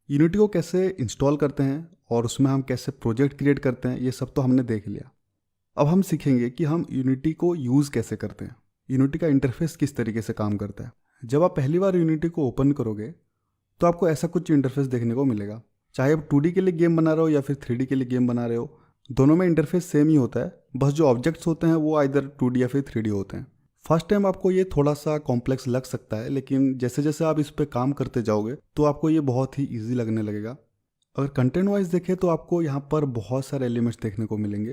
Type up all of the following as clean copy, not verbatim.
Unity को कैसे install करते हैं और उसमें हम कैसे प्रोजेक्ट क्रिएट करते हैं, ये सब तो हमने देख लिया। अब हम सीखेंगे कि हम यूनिटी को यूज़ कैसे करते हैं, यूनिटी का इंटरफेस किस तरीके से काम करता है। जब आप पहली बार यूनिटी को ओपन करोगे तो आपको ऐसा कुछ इंटरफेस देखने को मिलेगा। चाहे आप 2D के लिए गेम बना रहे हो या फिर 3D के लिए गेम बना रहे हो, दोनों में इंटरफेस सेम ही होता है। बस जो ऑब्जेक्ट्स होते हैं वो आइदर 2D या फिर 3D होते हैं। फर्स्ट टाइम आपको ये थोड़ा सा कॉम्प्लेक्स लग सकता है, लेकिन जैसे जैसे आप इस पर काम करते जाओगे तो आपको ये बहुत ही ईजी लगने लगेगा। अगर कंटेंट वाइज देखें तो आपको यहाँ पर बहुत सारे एलिमेंट्स देखने को मिलेंगे,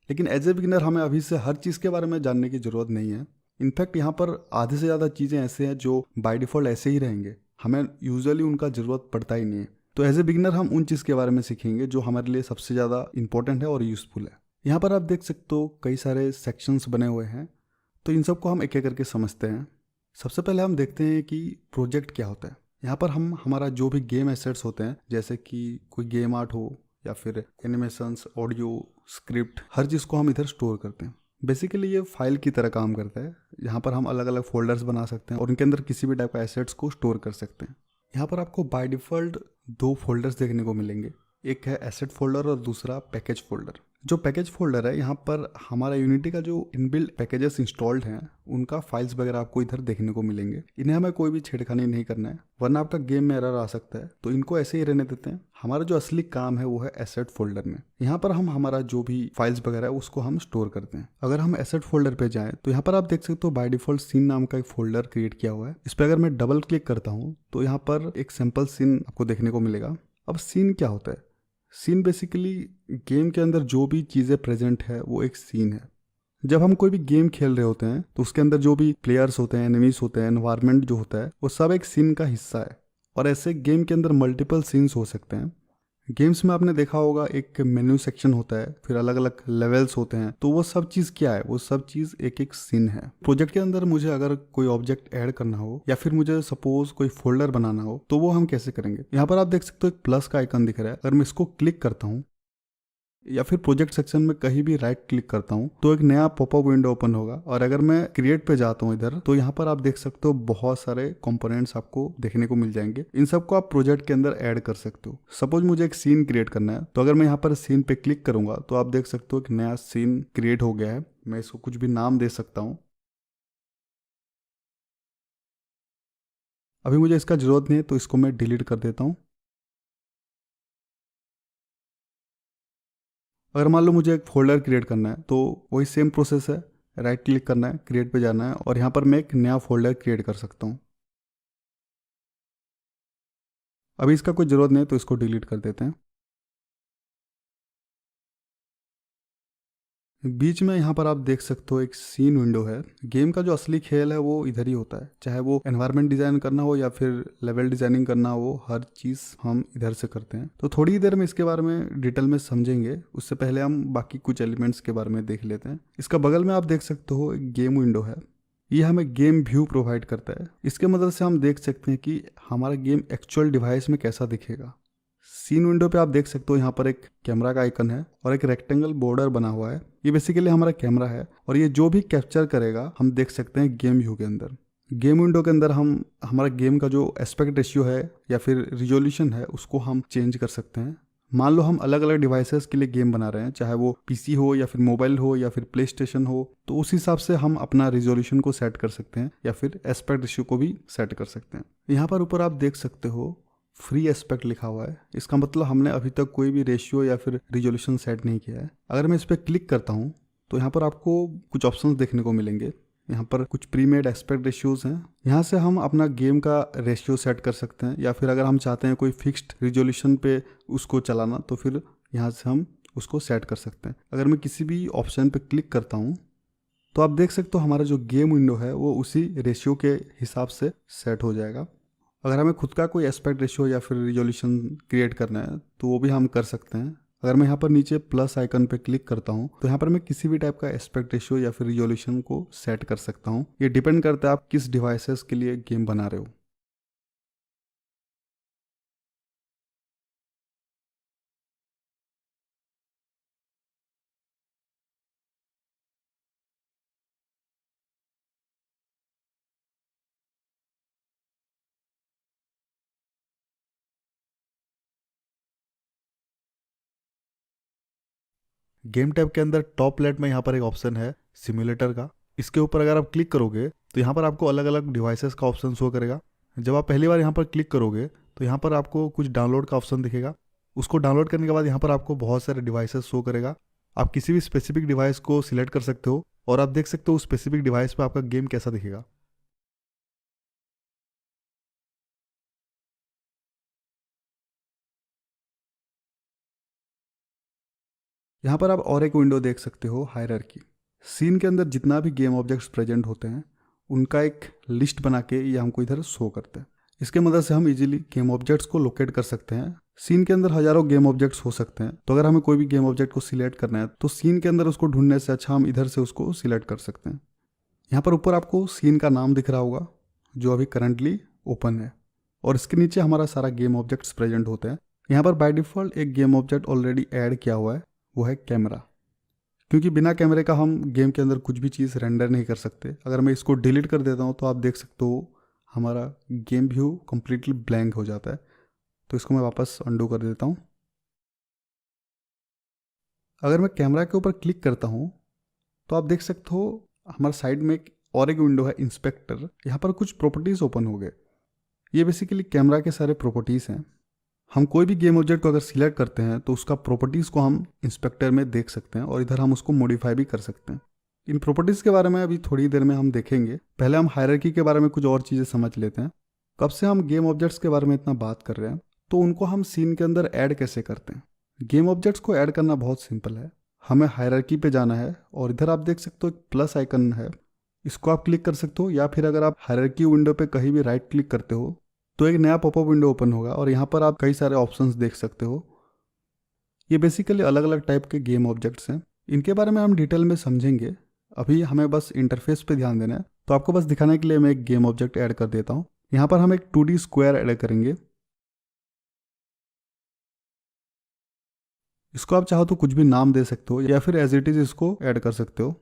लेकिन एज ए बिगिनर हमें अभी से हर चीज़ के बारे में जानने की ज़रूरत नहीं है। इनफैक्ट यहाँ पर आधे से ज़्यादा चीज़ें ऐसे हैं जो बाय डिफ़ॉल्ट ऐसे ही रहेंगे, हमें यूजुअली उनका ज़रूरत पड़ता ही नहीं है। तो एज ए बिगिनर हम उन चीज़ के बारे में सीखेंगे जो हमारे लिए सबसे ज़्यादा इंपॉर्टेंट है और यूज़फुल है। यहाँ पर आप देख सकते हो कई सारे सेक्शंस बने हुए हैं, तो इन सबको हम एक एक करके समझते हैं। सबसे पहले हम देखते हैं कि प्रोजेक्ट क्या होता है। यहाँ पर हम हमारा जो भी गेम एसेट्स होते हैं, जैसे कि कोई गेम आर्ट हो या फिर एनिमेशंस, ऑडियो, स्क्रिप्ट, हर चीज़ को हम इधर स्टोर करते हैं। बेसिकली ये फाइल की तरह काम करता है। यहाँ पर हम अलग अलग फोल्डर्स बना सकते हैं और उनके अंदर किसी भी टाइप का एसेट्स को स्टोर कर सकते हैं। यहाँ पर आपको बाय डिफ़ॉल्ट दो फोल्डर्स देखने को मिलेंगे, एक है एसेट फोल्डर और दूसरा पैकेज फोल्डर। जो पैकेज फोल्डर है, यहाँ पर हमारा यूनिटी का जो इनबिल्ट पैकेजेस इंस्टॉल्ड हैं उनका फाइल्स वगैरह आपको इधर देखने को मिलेंगे। इन्हें हमें कोई भी छेड़खानी नहीं करना है, वरना आपका गेम में एरर आ सकता है, तो इनको ऐसे ही रहने देते हैं। हमारा जो असली काम है वो है एसेट फोल्डर में। यहाँ पर हम हमारा जो भी फाइल्स वगैरह है उसको हम स्टोर करते हैं। अगर हम एसेट फोल्डर पे जाएं तो यहाँ पर आप देख सकते हो बाय डिफॉल्ट सीन नाम का एक फोल्डर क्रिएट किया हुआ है। इस पर अगर मैं डबल क्लिक करता हूँ तो यहाँ पर एक सिंपल सीन आपको देखने को मिलेगा। अब सीन क्या होता है? सीन बेसिकली गेम के अंदर जो भी चीज़ें प्रेजेंट है वो एक सीन है। जब हम कोई भी गेम खेल रहे होते हैं तो उसके अंदर जो भी प्लेयर्स होते हैं, एनिमीज होते हैं, एनवायरनमेंट जो होता है, वो सब एक सीन का हिस्सा है। और ऐसे गेम के अंदर मल्टीपल सीन्स हो सकते हैं। गेम्स में आपने देखा होगा एक मेन्यू सेक्शन होता है, फिर अलग अलग लेवल्स होते हैं, तो वो सब चीज़ क्या है? वो सब चीज़ एक एक सीन है। प्रोजेक्ट के अंदर मुझे अगर कोई ऑब्जेक्ट ऐड करना हो या फिर मुझे सपोज कोई फोल्डर बनाना हो तो वो हम कैसे करेंगे? यहाँ पर आप देख सकते हो एक प्लस का आइकन दिख रहा है। अगर मैं इसको क्लिक करता हूँ या फिर प्रोजेक्ट सेक्शन में कहीं भी राइट क्लिक करता हूँ तो एक नया पॉपअप विंडो ओपन होगा। और अगर मैं क्रिएट पे जाता हूँ इधर, तो यहाँ पर आप देख सकते हो बहुत सारे कंपोनेंट्स आपको देखने को मिल जाएंगे। इन सबको आप प्रोजेक्ट के अंदर ऐड कर सकते हो। सपोज मुझे एक सीन क्रिएट करना है, तो अगर मैं यहाँ पर सीन पे क्लिक करूंगा तो आप देख सकते हो एक नया सीन क्रिएट हो गया है। मैं इसको कुछ भी नाम दे सकता हूँ। अभी मुझे इसका जरूरत नहीं है तो इसको मैं डिलीट कर देता हूँ। अगर मान लो मुझे एक फोल्डर क्रिएट करना है तो वही सेम प्रोसेस है। राइट क्लिक करना है, क्रिएट पे जाना है और यहाँ पर मैं एक नया फोल्डर क्रिएट कर सकता हूँ। अभी इसका कोई ज़रूरत नहीं है तो इसको डिलीट कर देते हैं। बीच में यहाँ पर आप देख सकते हो एक सीन विंडो है। गेम का जो असली खेल है वो इधर ही होता है, चाहे वो एनवायरनमेंट डिज़ाइन करना हो या फिर लेवल डिज़ाइनिंग करना हो, हर चीज़ हम इधर से करते हैं। तो थोड़ी ही देर में इसके बारे में डिटेल में समझेंगे, उससे पहले हम बाकी कुछ एलिमेंट्स के बारे में देख लेते हैं। इसका बगल में आप देख सकते हो एक गेम विंडो है। ये हमें गेम व्यू प्रोवाइड करता है। इसके मदद से हम देख सकते हैं कि हमारा गेम एक्चुअल डिवाइस में कैसा दिखेगा। सीन विंडो पे आप देख सकते हो यहाँ पर एक कैमरा का आइकन है और एक रेक्टेंगल बॉर्डर बना हुआ है। ये बेसिकली हमारा कैमरा है और ये जो भी कैप्चर करेगा हम देख सकते हैं गेम व्यू के अंदर। गेम विंडो के अंदर हम हमारा गेम का जो एस्पेक्ट रेशियो है या फिर रिजोल्यूशन है उसको हम चेंज कर सकते हैं। मान लो हम अलग अलग डिवाइसेस के लिए गेम बना रहे हैं, चाहे वो पीसी हो या फिर मोबाइल हो या फिर प्ले स्टेशन हो, तो उस हिसाब से हम अपना रिजोल्यूशन को सेट कर सकते हैं या फिर एस्पेक्ट रेशियो को भी सेट कर सकते हैं। यहाँ पर ऊपर आप देख सकते हो फ्री एस्पेक्ट लिखा हुआ है। इसका मतलब हमने अभी तक कोई भी रेशियो या फिर रिजोल्यूशन सेट नहीं किया है। अगर मैं इस पर क्लिक करता हूँ तो यहाँ पर आपको कुछ ऑप्शंस देखने को मिलेंगे। यहाँ पर कुछ प्रीमेड एस्पेक्ट रेशियोज हैं। यहाँ से हम अपना गेम का रेशियो सेट कर सकते हैं, या फिर अगर हम चाहते हैं कोई फिक्स्ड रिजोल्यूशन पे उसको चलाना तो फिर यहाँ से हम उसको सेट कर सकते हैं। अगर मैं किसी भी ऑप्शन पे क्लिक करता हूँ तो आप देख सकते हो हमारा जो गेम विंडो है वो उसी रेशियो के हिसाब से सेट हो जाएगा। अगर हमें खुद का कोई एस्पेक्ट रेशियो या फिर रिजोल्यूशन क्रिएट करना है तो वो भी हम कर सकते हैं। अगर मैं यहाँ पर नीचे प्लस आइकन पे क्लिक करता हूँ तो यहाँ पर मैं किसी भी टाइप का एस्पेक्ट रेशियो या फिर रिजोल्यूशन को सेट कर सकता हूँ। ये डिपेंड करता है आप किस डिवाइसेस के लिए गेम बना रहे हो। गेम टैब के अंदर टॉप लेफ्ट में यहाँ पर एक ऑप्शन है सिमुलेटर का। इसके ऊपर अगर आप क्लिक करोगे तो यहाँ पर आपको अलग अलग डिवाइसेस का ऑप्शन शो करेगा। जब आप पहली बार यहाँ पर क्लिक करोगे तो यहाँ पर आपको कुछ डाउनलोड का ऑप्शन दिखेगा। उसको डाउनलोड करने के बाद यहाँ पर आपको बहुत सारे डिवाइसेस शो करेगा। आप किसी भी स्पेसिफिक डिवाइस को सिलेक्ट कर सकते हो और आप देख सकते हो उस स्पेसिफिक डिवाइस पर आपका गेम कैसा दिखेगा। यहाँ पर आप और एक विंडो देख सकते हो, हायरार्की। सीन के अंदर जितना भी गेम ऑब्जेक्ट्स प्रेजेंट होते हैं उनका एक लिस्ट बना के ये हमको इधर शो करते हैं। इसके मदद से हम इजीली गेम ऑब्जेक्ट्स को लोकेट कर सकते हैं। सीन के अंदर हजारों गेम ऑब्जेक्ट्स हो सकते हैं, तो अगर हमें कोई भी गेम ऑब्जेक्ट को सिलेक्ट करना है तो सीन के अंदर उसको ढूंढने से अच्छा हम इधर से उसको सिलेक्ट कर सकते हैं। यहाँ पर ऊपर आपको सीन का नाम दिख रहा होगा जो अभी करंटली ओपन है, और इसके नीचे हमारा सारा गेम ऑब्जेक्ट्स प्रेजेंट होते हैं। यहाँ पर बाय डिफ़ॉल्ट एक गेम ऑब्जेक्ट ऑलरेडी ऐड किया हुआ है, वो है कैमरा। क्योंकि बिना कैमरे का हम गेम के अंदर कुछ भी चीज़ रेंडर नहीं कर सकते। अगर मैं इसको डिलीट कर देता हूँ तो आप देख सकते हो हमारा गेम व्यू कम्प्लीटली ब्लैंक हो जाता है। तो इसको मैं वापस अंडू कर देता हूँ। अगर मैं कैमरा के ऊपर क्लिक करता हूँ तो आप देख सकते हो हमारे साइड में एक और एक विंडो है इंस्पेक्टर। यहाँ पर कुछ प्रॉपर्टीज़ ओपन हो गए। ये बेसिकली कैमरा के सारे प्रॉपर्टीज़ हैं। हम कोई भी गेम ऑब्जेक्ट को अगर सिलेक्ट करते हैं तो उसका प्रॉपर्टीज़ को हम इंस्पेक्टर में देख सकते हैं और इधर हम उसको मॉडिफाई भी कर सकते हैं। इन प्रॉपर्टीज़ के बारे में अभी थोड़ी देर में हम देखेंगे। पहले हम हायरार्की के बारे में कुछ और चीज़ें समझ लेते हैं। कब से हम गेम ऑब्जेक्ट्स के बारे में इतना बात कर रहे हैं, तो उनको हम सीन के अंदर ऐड कैसे करते हैं। गेम ऑब्जेक्ट्स को ऐड करना बहुत सिंपल है। हमें हायरार्की पे जाना है और इधर आप देख सकते हो एक प्लस आइकन है, इसको आप क्लिक कर सकते हो, या फिर अगर आप हायरार्की विंडो पे कहीं भी राइट क्लिक करते हो तो एक नया पॉपअप विंडो ओपन होगा और यहाँ पर आप कई सारे ऑप्शंस देख सकते हो। ये बेसिकली अलग अलग टाइप के गेम ऑब्जेक्ट्स हैं। इनके बारे में हम डिटेल में समझेंगे। अभी हमें बस इंटरफेस पे ध्यान देना है। तो आपको बस दिखाने के लिए मैं एक गेम ऑब्जेक्ट ऐड कर देता हूँ। यहाँ पर हम एक 2D स्क्वायर ऐड करेंगे। इसको आप चाहो तो कुछ भी नाम दे सकते हो या फिर एज इट इज़ इसको ऐड कर सकते हो।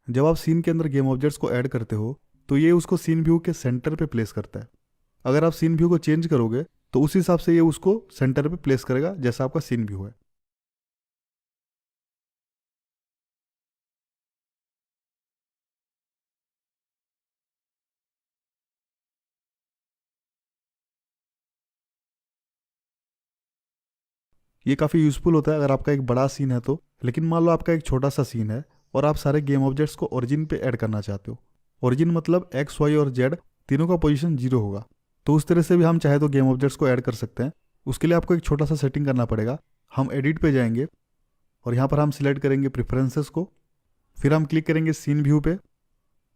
जब आप सीन के अंदर गेम ऑब्जेक्ट्स को ऐड करते हो तो ये उसको सीन व्यू के सेंटर पे प्लेस करता है। अगर आप सीन व्यू को चेंज करोगे तो उस हिसाब से ये उसको सेंटर पे प्लेस करेगा जैसा आपका सीन व्यू है। ये काफ़ी यूज़फुल होता है अगर आपका एक बड़ा सीन है तो। लेकिन मान लो आपका एक छोटा सा सीन है और आप सारे गेम ऑब्जेक्ट्स को ओरिजिन पे ऐड करना चाहते हो। ओरिजिन मतलब एक्स वाई और जेड तीनों का पोजीशन 0 होगा। तो उस तरह से भी हम चाहे तो गेम ऑब्जेक्ट्स को ऐड कर सकते हैं। उसके लिए आपको एक छोटा सा सेटिंग करना पड़ेगा। हम एडिट पे जाएंगे और यहाँ पर हम सिलेक्ट करेंगे प्रेफरेंसेस को। फिर हम क्लिक करेंगे सीन व्यू पे।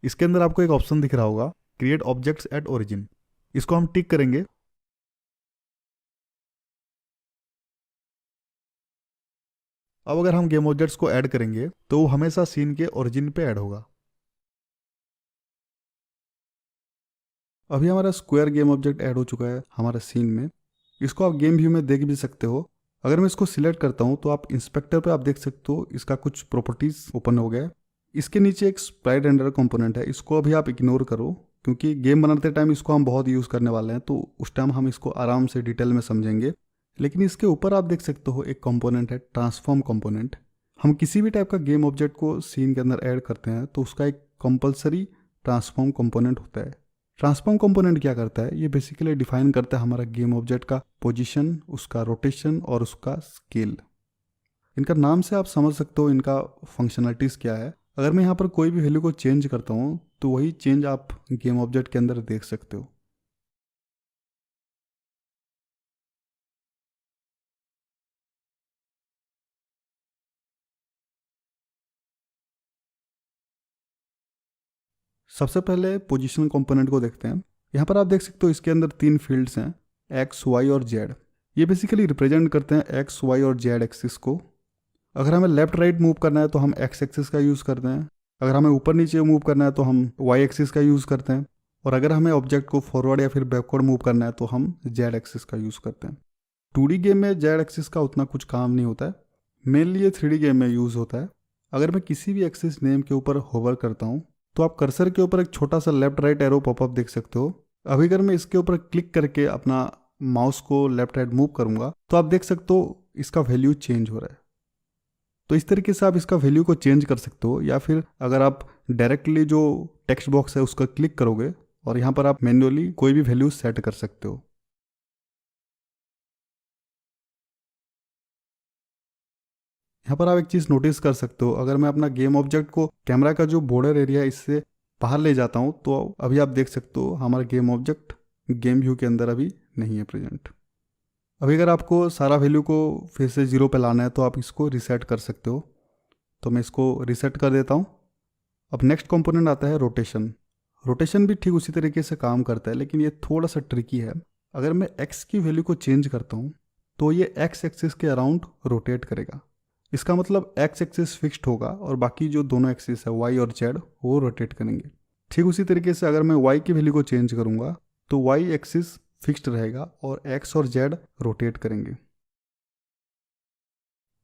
इसके अंदर आपको एक ऑप्शन दिख रहा होगा क्रिएट ऑब्जेक्ट्स एट ओरिजिन। इसको हम टिक करेंगे। अब अगर हम गेम ऑब्जेक्ट्स को ऐड करेंगे तो वो हमेशा सीन के ओरिजिन पे ऐड होगा। अभी हमारा स्क्वायर गेम ऑब्जेक्ट ऐड हो चुका है हमारे सीन में। इसको आप गेम व्यू में देख भी सकते हो। अगर मैं इसको सिलेक्ट करता हूँ तो आप इंस्पेक्टर पे आप देख सकते हो इसका कुछ प्रॉपर्टीज ओपन हो गया है। इसके नीचे एक स्प्राइट रेंडर कंपोनेंट है, इसको अभी आप इग्नोर करो क्योंकि गेम बनाते टाइम इसको हम बहुत यूज़ करने वाले हैं, तो उस टाइम हम इसको आराम से डिटेल में समझेंगे। लेकिन इसके ऊपर आप देख सकते हो एक कंपोनेंट है ट्रांसफॉर्म कंपोनेंट। हम किसी भी टाइप का गेम ऑब्जेक्ट को सीन के अंदर ऐड करते हैं तो उसका एक कंपलसरी ट्रांसफॉर्म कंपोनेंट होता है। ट्रांसफॉर्म कंपोनेंट क्या करता है, ये बेसिकली डिफाइन करता है हमारा गेम ऑब्जेक्ट का पोजीशन, उसका रोटेशन और उसका स्केल। इनका नाम से आप समझ सकते हो इनका फंक्शनलिटीज़ क्या है। अगर मैं यहाँ पर कोई भी वैल्यू को चेंज करता हूँ तो वही चेंज आप गेम ऑब्जेक्ट के अंदर देख सकते हो। सबसे पहले पोजीशन कंपोनेंट को देखते हैं। यहाँ पर आप देख सकते हो इसके अंदर 3 फील्ड्स हैं, एक्स वाई और जेड। ये बेसिकली रिप्रेजेंट करते हैं एक्स वाई और जेड एक्सिस को। अगर हमें लेफ्ट राइट मूव करना है तो हम एक्स एक्सिस का यूज़ करते हैं। अगर हमें ऊपर नीचे मूव करना है तो हम वाई एक्सिस का यूज़ करते हैं। और अगर हमें ऑब्जेक्ट को फॉरवर्ड या फिर बैकवर्ड मूव करना है तो हम जेड एक्सिस का यूज़ करते हैं। 2D गेम में जेड एक्सिस का उतना कुछ काम नहीं होता है, मेनली ये 3D गेम में यूज़ होता है। अगर मैं किसी भी एक्सिस नेम के ऊपर होवर करता हूँ तो आप कर्सर के ऊपर एक छोटा सा लेफ्ट राइट एरो पॉपअप देख सकते हो। अभी अगर मैं इसके ऊपर क्लिक करके अपना माउस को लेफ्ट राइट मूव करूँगा तो आप देख सकते हो इसका वैल्यू चेंज हो रहा है। तो इस तरीके से आप इसका वैल्यू को चेंज कर सकते हो, या फिर अगर आप डायरेक्टली जो टेक्स्ट बॉक्स है उसका क्लिक करोगे और यहाँ पर आप मैन्युअली कोई भी वैल्यू सेट कर सकते हो। यहाँ पर आप एक चीज़ नोटिस कर सकते हो, अगर मैं अपना गेम ऑब्जेक्ट को कैमरा का जो बॉर्डर एरिया है इससे बाहर ले जाता हूँ तो अभी आप देख सकते हो हमारा गेम ऑब्जेक्ट गेम व्यू के अंदर अभी नहीं है प्रेजेंट। अभी अगर आपको सारा वैल्यू को फिर से 0 पे लाना है तो आप इसको रिसेट कर सकते हो। तो मैं इसको रिसेट कर देता हूँ। अब नेक्स्ट कंपोनेंट आता है रोटेशन। रोटेशन भी ठीक उसी तरीके से काम करता है, लेकिन ये थोड़ा सा ट्रिकी है। अगर मैं एक्स की वैल्यू को चेंज करता हूँ तो ये एक्स एक्सिस के अराउंड रोटेट करेगा। इसका मतलब एक्स एक्सिस फिक्स्ड होगा और बाकी जो दोनों एक्सिस है वाई और जेड वो रोटेट करेंगे। ठीक उसी तरीके से अगर मैं वाई की वैल्यू को चेंज करूँगा तो वाई एक्सिस फिक्स्ड रहेगा और एक्स और जेड रोटेट करेंगे।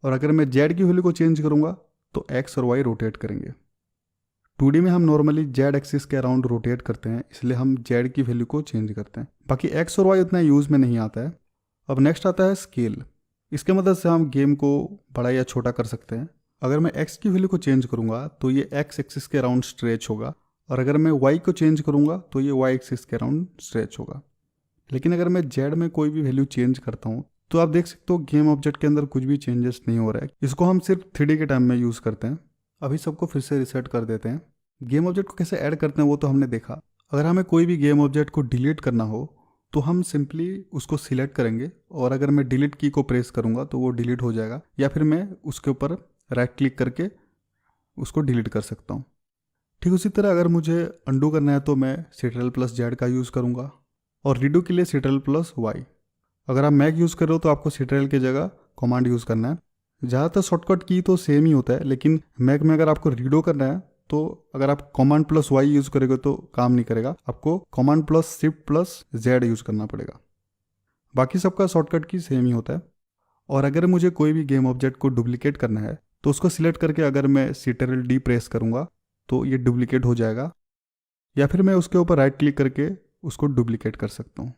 और अगर मैं जेड की वैल्यू को चेंज करूँगा तो एक्स और वाई रोटेट करेंगे। 2D में हम नॉर्मली जेड एक्सिस के अराउंड रोटेट करते हैं, इसलिए हम जेड की वैल्यू को चेंज करते हैं। बाकी एक्स और वाई उतना यूज़ में नहीं आता है। अब नेक्स्ट आता है स्केल। इसके मदद से हम गेम को बड़ा या छोटा कर सकते हैं। अगर मैं एक्स की वैल्यू को चेंज करूँगा तो ये एक्स एक्सिस के अराउंड स्ट्रेच होगा, और अगर मैं वाई को चेंज करूँगा तो ये वाई एक्सिस के अराउंड स्ट्रेच होगा। लेकिन अगर मैं जेड में कोई भी वैल्यू चेंज करता हूँ तो आप देख सकते हो गेम ऑब्जेक्ट के अंदर कुछ भी चेंजेस नहीं हो रहा है। इसको हम सिर्फ 3D के टाइम में यूज़ करते हैं। अभी सबको फिर से रिसेट कर देते हैं। गेम ऑब्जेक्ट को कैसे ऐड करते हैं वो तो हमने देखा। अगर हमें कोई भी गेम ऑब्जेक्ट को डिलीट करना हो तो हम सिंपली उसको सिलेक्ट करेंगे, और अगर मैं डिलीट की को प्रेस करूँगा तो वो डिलीट हो जाएगा, या फिर मैं उसके ऊपर राइट क्लिक करके उसको डिलीट कर सकता हूँ। ठीक उसी तरह अगर मुझे अंडू करना है तो मैं Ctrl+Z का यूज़ करूँगा, और रीडू के लिए Ctrl+Y। अगर आप मैक यूज़ कर रहे हो तो आपको Ctrl की जगह कमांड यूज़ करना है। ज़्यादातर शॉर्टकट की तो सेम ही होता है, लेकिन मैक में अगर आपको रीडो करना है तो अगर आप Command+Y यूज़ करोगे तो काम नहीं करेगा, आपको Command+Shift+Z यूज़ करना पड़ेगा। बाकी सबका शॉर्टकट की सेम ही होता है। और अगर मुझे कोई भी गेम ऑब्जेक्ट को डुप्लीकेट करना है तो उसको सिलेक्ट करके अगर मैं Ctrl+D प्रेस करूँगा तो ये डुप्लीकेट हो जाएगा, या फिर मैं उसके ऊपर राइट क्लिक करके उसको डुप्लीकेट कर सकता हूँ।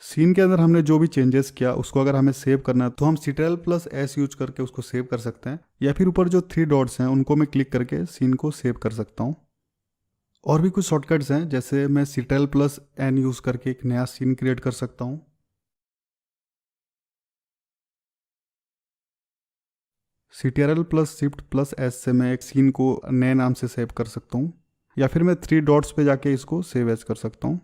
सीन के अंदर हमने जो भी चेंजेस किया उसको अगर हमें सेव करना है तो हम Ctrl+S यूज करके उसको सेव कर सकते हैं, या फिर ऊपर जो 3 डॉट्स हैं उनको मैं क्लिक करके सीन को सेव कर सकता हूँ। और भी कुछ शॉर्टकट्स हैं, जैसे मैं Ctrl+N यूज़ करके एक नया सीन क्रिएट कर सकता हूँ। Ctrl+Shift+S से मैं एक सीन को नए नाम से सेव कर सकता हूँ, या फिर मैं 3 डॉट्स पे जाके इसको सेव एज कर सकता हूँ।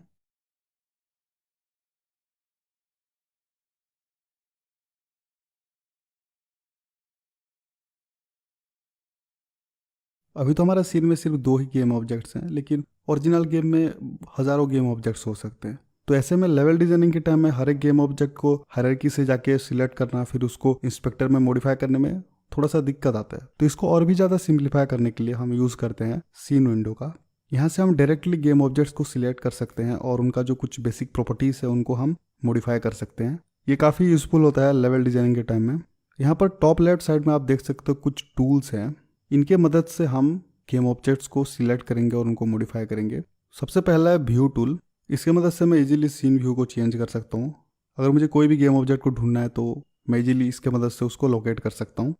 अभी तो हमारा सीन में सिर्फ 2 ही गेम ऑब्जेक्ट्स हैं, लेकिन ओरिजिनल गेम में हज़ारों गेम ऑब्जेक्ट्स हो सकते हैं। तो ऐसे में लेवल डिजाइनिंग के टाइम में हर एक गेम ऑब्जेक्ट को हायरार्की से जाके सिलेक्ट करना, फिर उसको इंस्पेक्टर में मॉडिफाई करने में थोड़ा सा दिक्कत आता है। तो इसको और भी ज़्यादा सिंप्लीफाई करने के लिए हम यूज़ करते हैं सीन विंडो का। यहाँ से हम डायरेक्टली गेम ऑब्जेक्ट्स को सिलेक्ट कर सकते हैं और उनका जो कुछ बेसिक प्रॉपर्टीज़ है उनको हम मॉडिफाई कर सकते हैं। ये काफ़ी यूज़फुल होता है लेवल डिजाइनिंग के टाइम में। यहाँ पर टॉप लेफ्ट साइड में आप देख सकते हो कुछ टूल्स हैं, इनके मदद से हम गेम ऑब्जेक्ट्स को सिलेक्ट करेंगे और उनको मॉडिफाई करेंगे। सबसे पहला है व्यू टूल। इसके मदद से मैं इजीली सीन व्यू को चेंज कर सकता हूँ। अगर मुझे कोई भी गेम ऑब्जेक्ट को ढूंढना है तो मैं इजीली इसके मदद से उसको लोकेट कर सकता हूँ।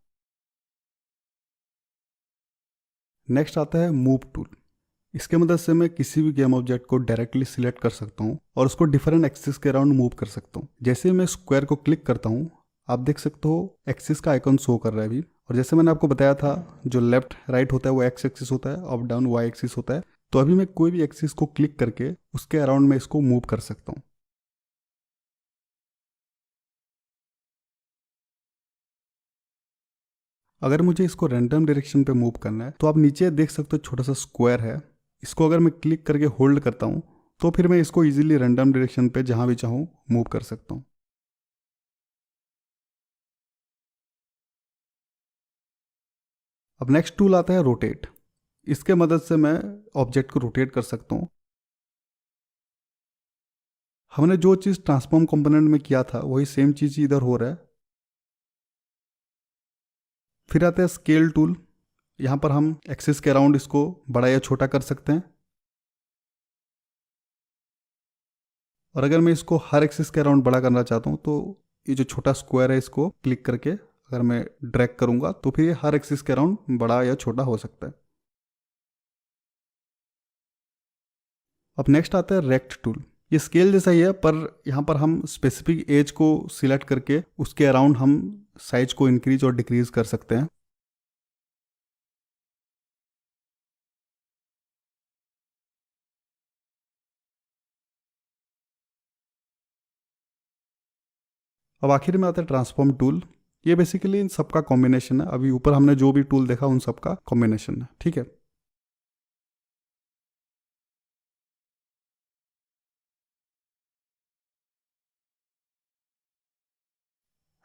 नेक्स्ट आता है मूव टूल। इसके मदद से मैं किसी भी गेम ऑब्जेक्ट को डायरेक्टली सिलेक्ट कर सकता हूँ और उसको डिफरेंट एक्सिस के अराउंड मूव कर सकता हूँ। जैसे मैं स्क्वायर को क्लिक करता हूँ आप देख सकते हो एक्सिस का आइकन शो कर रहा है अभी। और जैसे मैंने आपको बताया था जो लेफ्ट राइट होता है वो एक्स एक्सिस होता है, अप डाउन वाई एक्सिस होता है। तो अभी मैं कोई भी एक्सिस को क्लिक करके उसके अराउंड में इसको मूव कर सकता हूँ। अगर मुझे इसको रैंडम डायरेक्शन पे मूव करना है तो आप नीचे देख सकते हो छोटा सा स्क्वायर है, इसको अगर मैं क्लिक करके होल्ड करता हूँ तो फिर मैं इसको इजीली रैंडम डायरेक्शन पे जहाँ भी चाहूँ मूव कर सकता हूँ। अब नेक्स्ट टूल आता है रोटेट। इसके मदद से मैं ऑब्जेक्ट को रोटेट कर सकता हूँ। हमने जो चीज़ ट्रांसफॉर्म कंपोनेंट में किया था वही सेम चीज़ इधर हो रहा है। फिर आता है स्केल टूल। यहाँ पर हम एक्सिस के अराउंड इसको बड़ा या छोटा कर सकते हैं। और अगर मैं इसको हर एक्सिस के अराउंड बड़ा करना चाहता हूँ तो ये जो छोटा स्क्वायर है इसको क्लिक करके अगर मैं ड्रैग करूँगा तो फिर ये हर एक्सिस के अराउंड बड़ा या छोटा हो सकता है। अब नेक्स्ट आता है रेक्ट टूल। ये स्केल जैसा ही है पर यहाँ पर हम स्पेसिफिक एज को सिलेक्ट करके उसके अराउंड हम साइज को इंक्रीज और डिक्रीज कर सकते हैं। अब आखिर में आता है ट्रांसफॉर्म टूल। ये बेसिकली इन सबका कॉम्बिनेशन है। अभी ऊपर हमने जो भी टूल देखा उन सबका कॉम्बिनेशन है, ठीक है।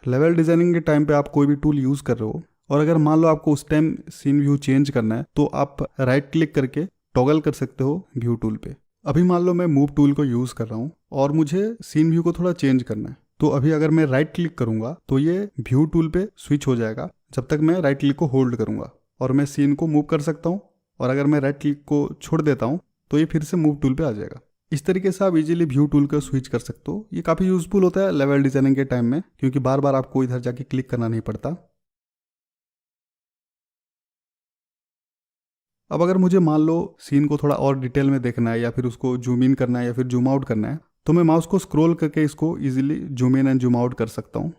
लेवल डिजाइनिंग के टाइम पे आप कोई भी टूल यूज़ कर रहे हो और अगर मान लो आपको उस टाइम सीन व्यू चेंज करना है तो आप राइट क्लिक करके टॉगल कर सकते हो व्यू टूल पे। अभी मान लो मैं मूव टूल को यूज़ कर रहा हूँ और मुझे सीन व्यू को थोड़ा चेंज करना है, तो अभी अगर मैं राइट क्लिक करूँगा तो ये व्यू टूल पे स्विच हो जाएगा जब तक मैं राइट क्लिक को होल्ड करूँगा, और मैं सीन को मूव कर सकता हूँ। और अगर मैं राइट क्लिक को छोड़ देता हूँ तो ये फिर से मूव टूल पे आ जाएगा। इस तरीके से आप इजीली व्यू टूल को स्विच कर सकते हो। ये काफ़ी यूजफुल होता है लेवल डिजाइनिंग के टाइम में, क्योंकि बार बार आपको इधर जाके क्लिक करना नहीं पड़ता। अब अगर मुझे मान लो सीन को थोड़ा और डिटेल में देखना है या फिर उसको जूम इन करना है या फिर जूम आउट करना है, तो मैं माउस को स्क्रॉल करके इसको easily zoom in and zoom out कर सकता हूँ।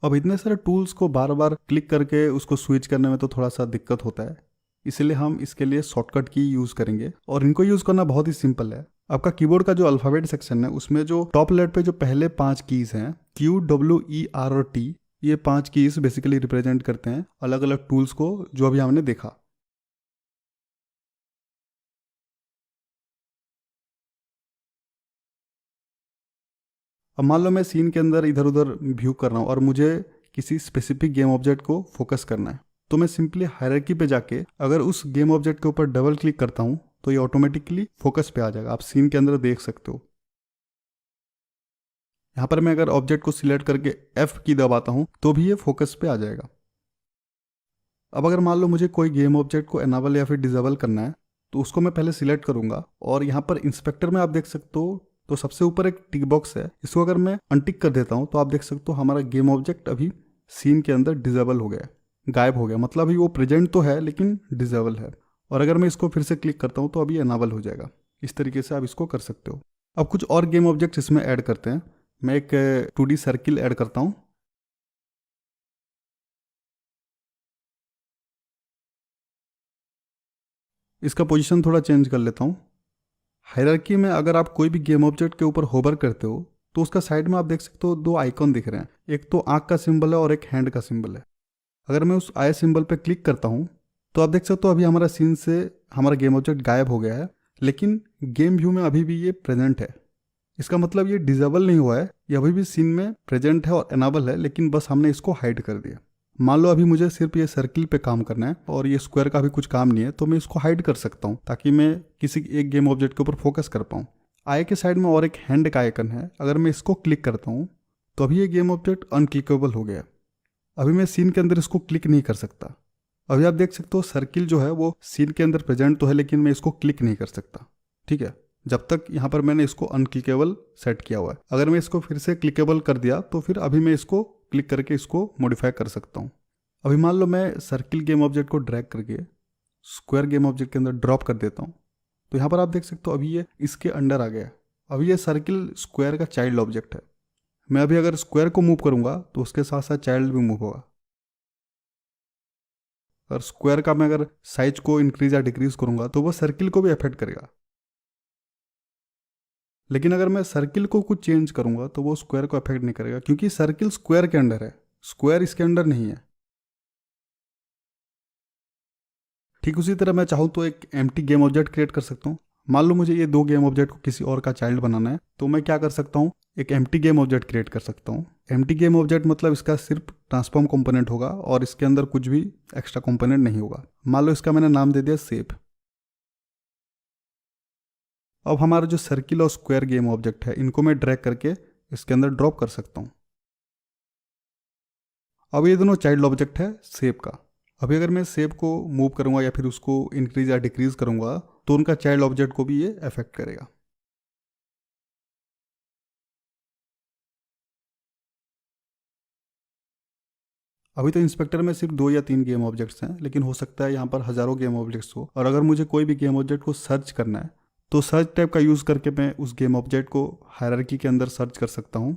अब इतने सारे टूल्स को बार बार क्लिक करके उसको स्विच करने में तो थोड़ा सा दिक्कत होता है, इसलिए हम इसके लिए शॉर्टकट की यूज़ करेंगे और इनको यूज़ करना बहुत ही सिंपल है। आपका कीबोर्ड का जो अल्फ़ाबेट सेक्शन है उसमें जो टॉप लेफ्ट पे जो पहले 5 कीज़ हैं QWER और T, ये 5 कीज़ बेसिकली रिप्रेजेंट करते हैं अलग अलग टूल्स को जो अभी हमने देखा। अब मान लो मैं सीन के अंदर इधर उधर व्यू कर रहा हूँ और मुझे किसी स्पेसिफिक गेम ऑब्जेक्ट को फोकस करना है, तो मैं सिंपली हायरार्की पे जाके अगर उस गेम ऑब्जेक्ट के ऊपर डबल क्लिक करता हूँ तो ये ऑटोमेटिकली फोकस पे आ जाएगा। आप सीन के अंदर देख सकते हो। यहाँ पर मैं अगर ऑब्जेक्ट को सिलेक्ट करके F की दबाता हूँ तो भी ये फोकस पे आ जाएगा। अब अगर मान लो मुझे कोई गेम ऑब्जेक्ट को एनाबल या फिर डिसेबल करना है तो उसको मैं पहले सिलेक्ट करूंगा और यहाँ पर इंस्पेक्टर में आप देख सकते हो तो सबसे ऊपर एक टिक बॉक्स है, इसको अगर मैं अनटिक कर देता हूँ तो आप देख सकते हो हमारा गेम ऑब्जेक्ट अभी सीन के अंदर डिसेबल हो गया, गायब हो गया। मतलब अभी वो प्रेजेंट तो है लेकिन डिसेबल है। और अगर मैं इसको फिर से क्लिक करता हूँ तो अभी एनाबल हो जाएगा। इस तरीके से आप इसको कर सकते हो। अब कुछ और गेम ऑब्जेक्ट इसमें ऐड करते हैं। मैं एक 2D सर्किल ऐड करता हूँ। इसका पोजीशन थोड़ा चेंज कर लेता हूँ। हायरार्की में अगर आप कोई भी गेम ऑब्जेक्ट के ऊपर होवर करते हो तो उसका साइड में आप देख सकते हो 2 आइकॉन दिख रहे हैं, एक तो आँख का सिंबल है और एक हैंड का सिंबल है। अगर मैं उस आई सिंबल पे क्लिक करता हूँ तो आप देख सकते हो अभी हमारा सीन से हमारा गेम ऑब्जेक्ट गायब हो गया है, लेकिन गेम व्यू में अभी भी ये प्रेजेंट है। इसका मतलब ये डिसेबल नहीं हुआ है, ये अभी भी सीन में प्रेजेंट है और एनाबल है, लेकिन बस हमने इसको हाइड कर दिया। मान लो अभी मुझे सिर्फ ये सर्किल पे काम करना है और ये स्क्वायर का भी कुछ काम नहीं है, तो मैं इसको हाइड कर सकता हूँ ताकि मैं किसी एक गेम ऑब्जेक्ट के ऊपर फोकस कर पाऊँ। आई के साइड में और एक हैंड का आइकन है, अगर मैं इसको क्लिक करता हूँ तो अभी ये गेम ऑब्जेक्ट अनक्लिकेबल हो गया। अभी मैं सीन के अंदर इसको क्लिक नहीं कर सकता। अभी आप देख सकते हो सर्किल जो है वो सीन के अंदर प्रेजेंट तो है लेकिन मैं इसको क्लिक नहीं कर सकता, ठीक है, जब तक यहाँ पर मैंने इसको अनक्लिकेबल सेट किया हुआ है। अगर मैं इसको फिर से क्लिकेबल कर दिया तो फिर अभी मैं इसको क्लिक करके इसको मॉडिफाई कर सकता हूँ। अभी मान लो मैं सर्किल गेम ऑब्जेक्ट को ड्रैग करके स्क्वायर गेम ऑब्जेक्ट के अंदर ड्रॉप कर देता हूँ, तो यहाँ पर आप देख सकते हो अभी ये इसके अंडर आ गया है। अभी ये सर्किल स्क्वायर का चाइल्ड ऑब्जेक्ट है। मैं अभी अगर स्क्वायर को मूव करूँगा तो उसके साथ साथ चाइल्ड भी मूव होगा। और स्क्वायर का मैं अगर साइज को इंक्रीज या डिक्रीज करूँगा तो वो सर्किल को भी अफेक्ट करेगा। लेकिन अगर मैं सर्किल को कुछ चेंज करूँगा तो वो स्क्वायर को अफेक्ट नहीं करेगा, क्योंकि सर्किल स्क्वायर के अंडर है, स्क्वायर इसके अंडर नहीं है। ठीक उसी तरह मैं चाहूँ तो एक एम्प्टी गेम ऑब्जेक्ट क्रिएट कर सकता हूँ। मान लो मुझे ये 2 गेम ऑब्जेक्ट को किसी और का चाइल्ड बनाना है, तो मैं क्या कर सकता हूँ, एक एम्प्टी गेम ऑब्जेक्ट क्रिएट कर सकता हूँ। एम्प्टी गेम ऑब्जेक्ट मतलब इसका सिर्फ ट्रांसफॉर्म कंपोनेंट होगा और इसके अंदर कुछ भी एक्स्ट्रा कंपोनेंट नहीं होगा। मान लो इसका मैंने नाम दे दिया शेप। अब हमारा जो सर्किल और स्क्वायर गेम ऑब्जेक्ट है इनको मैं ड्रैग करके इसके अंदर ड्रॉप कर सकता हूँ। अब ये दोनों चाइल्ड ऑब्जेक्ट है शेप का। अभी अगर मैं शेप को मूव करूँगा या फिर उसको इंक्रीज या डिक्रीज करूँगा तो उनका चाइल्ड ऑब्जेक्ट को भी ये अफेक्ट करेगा। अभी तो इंस्पेक्टर में सिर्फ 2 या 3 गेम ऑब्जेक्ट्स हैं, लेकिन हो सकता है यहाँ पर हज़ारों गेम ऑब्जेक्ट्स हो। और अगर मुझे कोई भी गेम ऑब्जेक्ट को सर्च करना है तो सर्च टैब का यूज़ करके मैं उस गेम ऑब्जेक्ट को हायरार्की के अंदर सर्च कर सकता हूँ।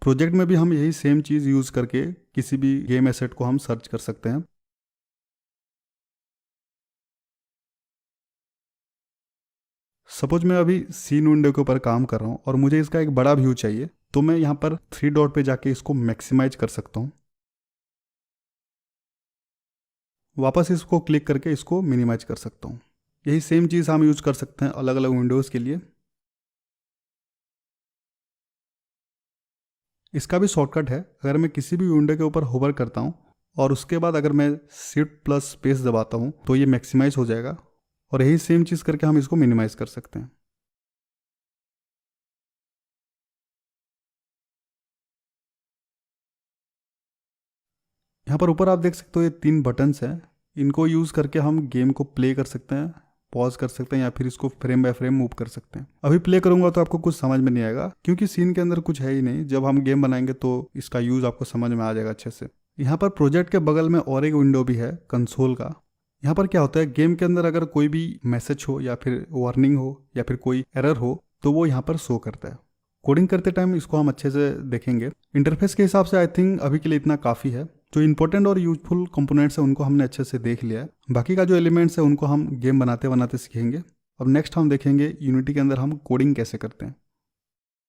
प्रोजेक्ट में भी हम यही सेम चीज़ यूज़ करके किसी भी गेम एसेट को हम सर्च कर सकते हैं। सपोज मैं अभी सीन विंडो के ऊपर काम कर रहा हूँ और मुझे इसका एक बड़ा व्यू चाहिए, तो मैं यहाँ पर 3 डॉट पे जाके इसको मैक्सिमाइज कर सकता हूँ। वापस इसको क्लिक करके इसको मिनिमाइज कर सकता हूँ। यही सेम चीज़ हम यूज़ कर सकते हैं अलग अलग विंडोज़ के लिए। इसका भी शॉर्टकट है। अगर मैं किसी भी विंडो के ऊपर होवर करता हूँ और उसके बाद अगर मैं शिफ्ट प्लस स्पेस दबाता हूँ तो ये मैक्सिमाइज हो जाएगा, और यही सेम चीज़ करके हम इसको मिनिमाइज कर सकते हैं। यहाँ पर ऊपर आप देख सकते हो ये 3 बटन्स हैं। इनको यूज़ करके हम गेम को प्ले कर सकते हैं, पॉज कर सकते हैं या फिर इसको फ्रेम बाय फ्रेम मूव कर सकते हैं। अभी प्ले करूंगा तो आपको कुछ समझ में नहीं आएगा क्योंकि सीन के अंदर कुछ है ही नहीं। जब हम गेम बनाएंगे तो इसका यूज़ आपको समझ में आ जाएगा अच्छे से। यहाँ पर प्रोजेक्ट के बगल में और एक विंडो भी है कंसोल का। यहाँ पर क्या होता है, गेम के अंदर अगर कोई भी मैसेज हो या फिर वार्निंग हो या फिर कोई एरर हो तो वो यहाँ पर शो करता है। कोडिंग करते टाइम इसको हम अच्छे से देखेंगे। इंटरफेस के हिसाब से आई थिंक अभी के लिए इतना काफ़ी है। जो इंपॉर्टेंट और यूजफुल कंपोनेंट्स हैं उनको हमने अच्छे से देख लिया है। बाकी का जो एलिमेंट्स है उनको हम गेम बनाते बनाते सीखेंगे। अब नेक्स्ट हम देखेंगे यूनिटी के अंदर हम कोडिंग कैसे करते हैं।